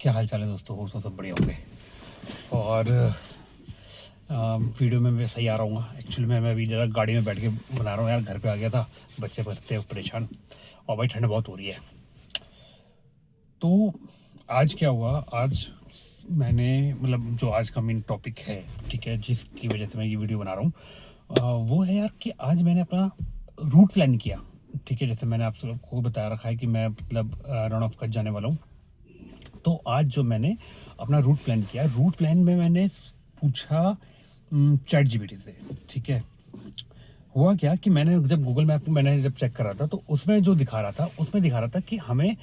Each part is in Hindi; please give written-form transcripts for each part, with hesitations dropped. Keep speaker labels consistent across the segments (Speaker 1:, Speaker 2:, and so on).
Speaker 1: क्या हाल चाल है दोस्तों, हो तो सब बढ़िया होंगे। और वीडियो में मैं सही आ रहा हूँ। एक्चुअली मैं अभी जरा गाड़ी में बैठ के बना रहा हूँ यार, घर पे आ गया था, बच्चे बच्चे परेशान और भाई ठंड बहुत हो रही है। तो आज क्या हुआ, आज मैंने मतलब जो आज का मेन टॉपिक है, ठीक है, जिसकी वजह से मैं ये वीडियो बना रहा हूँ, वो है यार कि आज मैंने अपना रूट प्लान किया। ठीक है, जैसे मैंने आप सबको बता रखा है कि मैं मतलब रण ऑफ कच्छ जाने वाला हूँ। तो आज जो मैंने अपना रूट प्लान किया, रूट प्लान में मैंने पूछा चैट जीपीटी से। ठीक है, हुआ क्या कि मैंने जब गूगल मैप मैंने जब चेक कर रहा था तो उसमें जो दिखा रहा था, उसमें दिखा रहा था कि हमें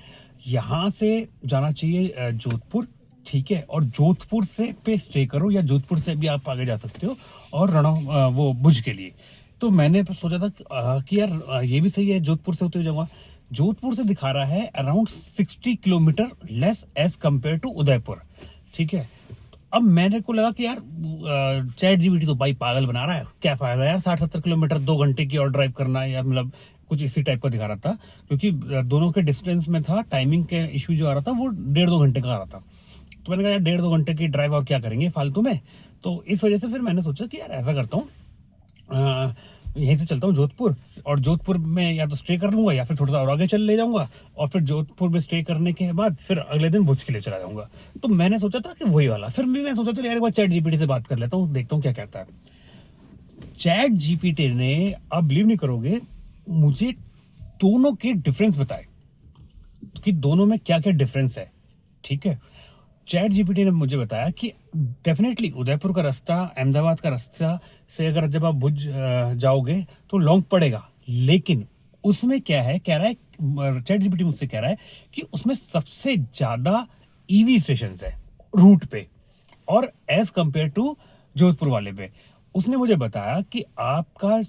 Speaker 1: यहाँ से जाना चाहिए जोधपुर। ठीक है, और जोधपुर से पे स्टे करो या जोधपुर से भी आप आगे जा सकते हो और वो भुज के लिए। तो मैंने सोचा था कि यार ये भी सही है, जोधपुर से होते हुए जाऊंगा। जोधपुर से दिखा रहा है around 60 kilometre less as compare to Udaipur. ठीक है, अब मैंने को लगा कि यार चैट जीपीटी तो भाई पागल बना रहा है, क्या फायदा यार 60-70 किलोमीटर 2 घंटे की और ड्राइव करना, या मतलब कुछ इसी टाइप का दिखा रहा था। क्योंकि दोनों के डिस्टेंस में था, टाइमिंग के इशू जो आ रहा था वो 1.5-2 घंटे का आ रहा था। तो मैंने कहा यार 1.5-2 घंटे की ड्राइव और क्या करेंगे फालतू में। तो इस वजह से फिर मैंने सोचा कि यार ऐसा करता हूँ, यहीं से चलता हूँ जोधपुर, और जोधपुर में या तो स्टे कर लूंगा या फिर थोड़ा सा और आगे चल ले जाऊंगा, और फिर जोधपुर में स्टे करने के बाद फिर अगले दिन भुज के लिए चला जाऊंगा। तो मैंने सोचा था कि वही वाला। फिर भी मैं सोचा था यार एक बार चैट जीपीटी से बात कर लेता हूँ, देखता हूँ क्या कहता है। चैट जीपीटी ने, आप बिलीव नहीं करोगे, मुझे दोनों के डिफरेंस बताए कि दोनों में क्या क्या डिफरेंस है। ठीक है, चैट जीपीटी ने मुझे बताया कि डेफिनेटली उदयपुर का रास्ता, अहमदाबाद का रास्ता से अगर जब आप भुज जाओगे तो लॉन्ग पड़ेगा, लेकिन उसमें क्या है, कह रहा है चैट जीपीटी मुझसे कह रहा है कि उसमें सबसे ज्यादा ईवी स्टेशन है रूट पे, और एज कंपेयर टू जोधपुर वाले पे। उसने मुझे बताया कि आपका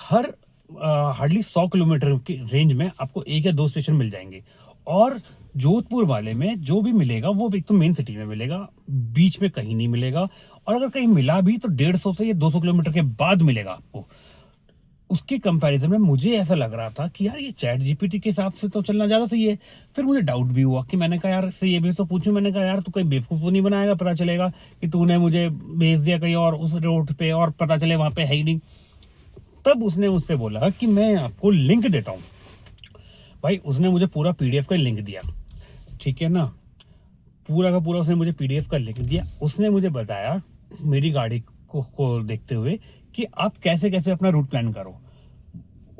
Speaker 1: हर हार्डली 100 किलोमीटर की रेंज में आपको 1 या 2 स्टेशन मिल जाएंगे, और जोधपुर वाले में जो भी मिलेगा वो एक तो मेन सिटी में मिलेगा, बीच में कहीं नहीं मिलेगा, और अगर कहीं मिला भी तो 150 से या 200 किलोमीटर के बाद मिलेगा आपको। उसके कंपैरिजन में मुझे ऐसा लग रहा था कि यार ये चैट जीपीटी के हिसाब से तो चलना ज्यादा सही है। फिर मुझे डाउट भी हुआ कि मैंने कहा यार से ये भी तो पूछूं, मैंने कहा यार तू कहीं बेवकूफ नहीं बनाएगा, पता चलेगा कि तूने मुझे भेज दिया कहीं और उस रोड पे और पता चले वहां पे है ही नहीं। तब उसने मुझसे बोला कि मैं आपको लिंक देता हूँ। भाई उसने मुझे पूरा पीडीएफ का लिंक दिया, ठीक है ना, पूरा का पूरा उसने मुझे पीडीएफ का लिंक दिया। उसने मुझे बताया मेरी गाड़ी को देखते हुए कि आप कैसे कैसे अपना रूट प्लान करो।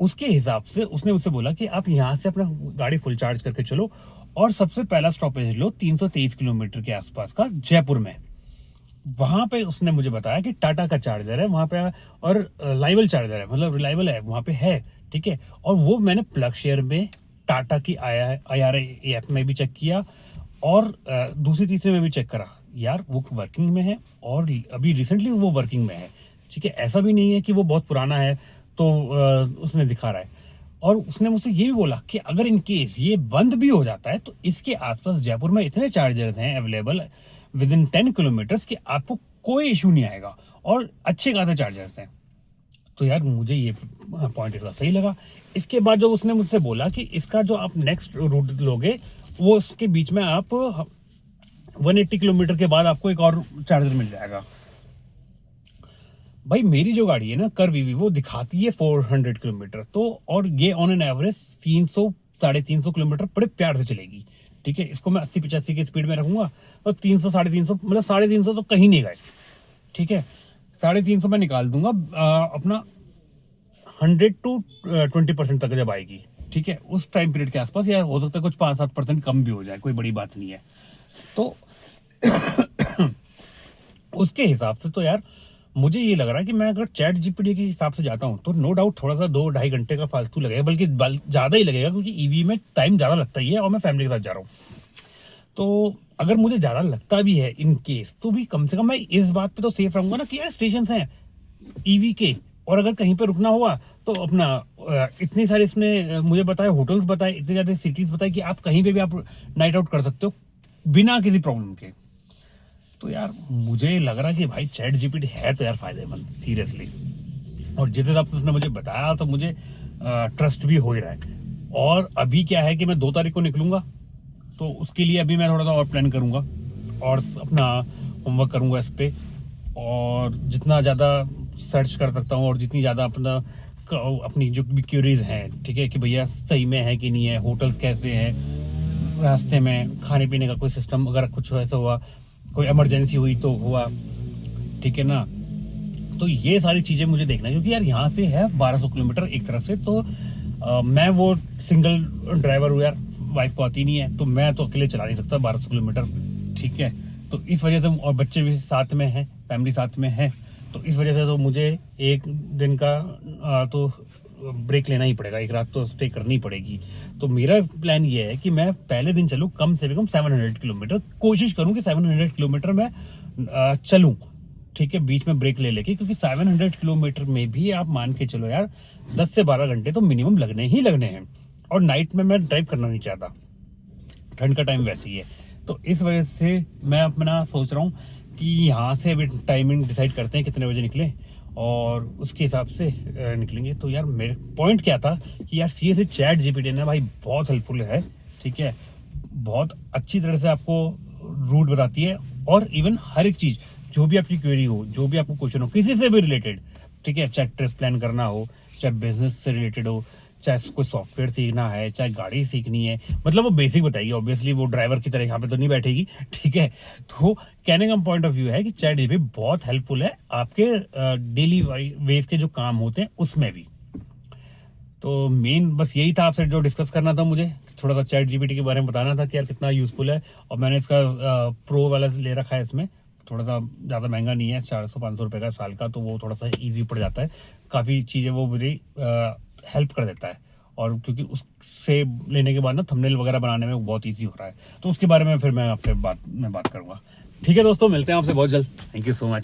Speaker 1: उसके हिसाब से उसने मुझसे बोला कि आप यहाँ से अपना गाड़ी फुल चार्ज करके चलो, और सबसे पहला स्टॉपेज लो 323 किलोमीटर के आसपास का जयपुर में। वहां पे उसने मुझे बताया कि टाटा का चार्जर है वहां पे, और रिलायबल चार्जर है, मतलब रिलायबल है वहां पे है। ठीक है, और वो मैंने प्लग शेयर में टाटा की IR ऐप में भी चेक किया, और दूसरी तीसरे में भी चेक करा यार, वो वर्किंग में है, और अभी रिसेंटली वो वर्किंग में है। ठीक है, ऐसा भी नहीं है कि वो बहुत पुराना है तो उसमें दिखा रहा है। और उसने मुझसे ये भी बोला कि अगर इन केस ये बंद भी हो जाता है तो इसके आसपास जयपुर में इतने चार्जर्स हैं अवेलेबल विद इन 10 किलोमीटर कि आपको कोई इशू नहीं आएगा, और अच्छे खासे चार्जर्स हैं। तो यार मुझे ये पॉइंट इसका सही लगा। इसके बाद जो उसने मुझसे बोला कि इसका जो आप नेक्स्ट रूट लोगे वो उसके बीच में आप 180 किलोमीटर के बाद आपको एक और चार्जर मिल जाएगा। भाई मेरी जो गाड़ी है ना कर्व ईवी, वो दिखाती है 400 किलोमीटर, तो और ये ऑन एन एवरेज 300-350 किलोमीटर बड़े प्यार से चलेगी। ठीक है, इसको मैं 80-85 की स्पीड में रखूंगा तो 300-350, मतलब 350 तो कहीं नहीं गए। ठीक है, 350 में निकाल दूंगा अपना 100-20% तक जब आएगी। ठीक है, उस टाइम पीरियड के आसपास, या हो सकता है कुछ 5-7% कम भी हो जाए, कोई बड़ी बात नहीं है। तो उसके हिसाब से तो यार मुझे ये लग रहा है कि मैं अगर चैट जीपीटी के हिसाब से जाता हूँ तो नो डाउट थोड़ा सा 2-2.5 घंटे का फालतू लगेगा, बल्कि ज्यादा ही लगेगा, क्योंकि ईवी में टाइम ज्यादा लगता ही है और मैं फैमिली के साथ जा रहा हूँ। तो अगर मुझे ज्यादा लगता भी है इन केस, तो भी कम से कम मैं इस बात पे तो सेफ रहूंगा ना कि यार स्टेशन हैं ईवी के, और अगर कहीं पे रुकना हुआ तो अपना इतनी सारी इसने मुझे बताया, होटल्स बताए, इतनी ज्यादा सिटीज बताई कि आप कहीं पे भी आप नाइट आउट कर सकते हो बिना किसी प्रॉब्लम के। तो यार मुझे लग रहा है कि भाई चैट जीपीटी है तो यार फायदेमंद सीरियसली, और जिस हिसाब से उसने मुझे बताया तो मुझे ट्रस्ट भी हो ही रहा है। और अभी क्या है कि मैं 2 तारीख को निकलूंगा, तो उसके लिए अभी मैं थोड़ा सा और प्लान करूँगा और अपना होमवर्क करूँगा इस पर, और जितना ज़्यादा सर्च कर सकता हूँ और जितनी ज़्यादा अपनी जो भी क्यूरीज हैं, ठीक है, कि भैया सही में है कि नहीं है, होटल्स कैसे हैं, रास्ते में खाने पीने का कोई सिस्टम, अगर कुछ ऐसा हुआ, कोई इमरजेंसी हुई तो हुआ, ठीक है ना। तो ये सारी चीज़ें मुझे देखना है, क्योंकि यार यहाँ से है 1200 किलोमीटर एक तरफ से, तो मैं वो सिंगल ड्राइवर हूँ यार, वाइफ को आती नहीं है, तो मैं तो अकेले चला नहीं सकता 1200 किलोमीटर, ठीक है। तो इस वजह से, और बच्चे भी साथ में हैं, फैमिली साथ में है, तो इस वजह से तो मुझे एक दिन का तो ब्रेक लेना ही पड़ेगा, एक रात तो स्टे करनी पड़ेगी। तो मेरा प्लान ये है कि मैं पहले दिन चलूँ कम से कम 700 किलोमीटर, कोशिश करूँ कि 700 किलोमीटर मैं चलूँ, ठीक है, बीच में ब्रेक ले लेके, क्योंकि 700 किलोमीटर में भी आप मान के चलो यार 10 से 12 घंटे तो मिनिमम लगने ही लगने हैं, और नाइट में मैं ड्राइव करना नहीं चाहता, ठंड का टाइम वैसे ही है। तो इस वजह से मैं अपना सोच रहा हूँ कि यहाँ से अभी टाइमिंग डिसाइड करते हैं कितने बजे निकलें, और उसके हिसाब से निकलेंगे। तो यार मेरे पॉइंट क्या था कि यार सीरियसली चैट जीपीटी ना भाई बहुत हेल्पफुल है, ठीक है, बहुत अच्छी तरह से आपको रूट बताती है, और इवन हर एक चीज़, जो भी आपकी क्वेरी हो, जो भी आपको क्वेश्चन हो किसी से भी रिलेटेड, ठीक है, चाहे ट्रिप प्लान करना हो, चाहे बिजनेस से रिलेटेड हो, चाहे कोई सॉफ्टवेयर सीखना है, चाहे गाड़ी सीखनी है, मतलब वो बेसिक बताएगी, ऑब्वियसली वो ड्राइवर की तरह यहाँ पे तो नहीं बैठेगी, ठीक है। तो कहने का पॉइंट ऑफ व्यू है कि चैट जीपीटी बहुत हेल्पफुल है आपके डेली वेज के जो काम होते हैं उसमें भी। तो मेन बस यही था आपसे जो डिस्कस करना था, मुझे थोड़ा सा चैट जीपीटी के बारे में बताना था कि यार कितना यूज़फुल है, और मैंने इसका प्रो वाला ले रखा है, इसमें थोड़ा सा ज़्यादा महंगा नहीं है, 400-500 रुपये का साल का, तो वो थोड़ा सा ईजी पड़ जाता है, काफ़ी चीज़ें वो मेरी हेल्प कर देता है, और क्योंकि उससे लेने के बाद ना थंबनेल वगैरह बनाने में बहुत ईजी हो रहा है, तो उसके बारे में फिर मैं आपसे बात करूँगा। ठीक है दोस्तों, मिलते हैं आपसे बहुत जल्द, थैंक यू सो मच।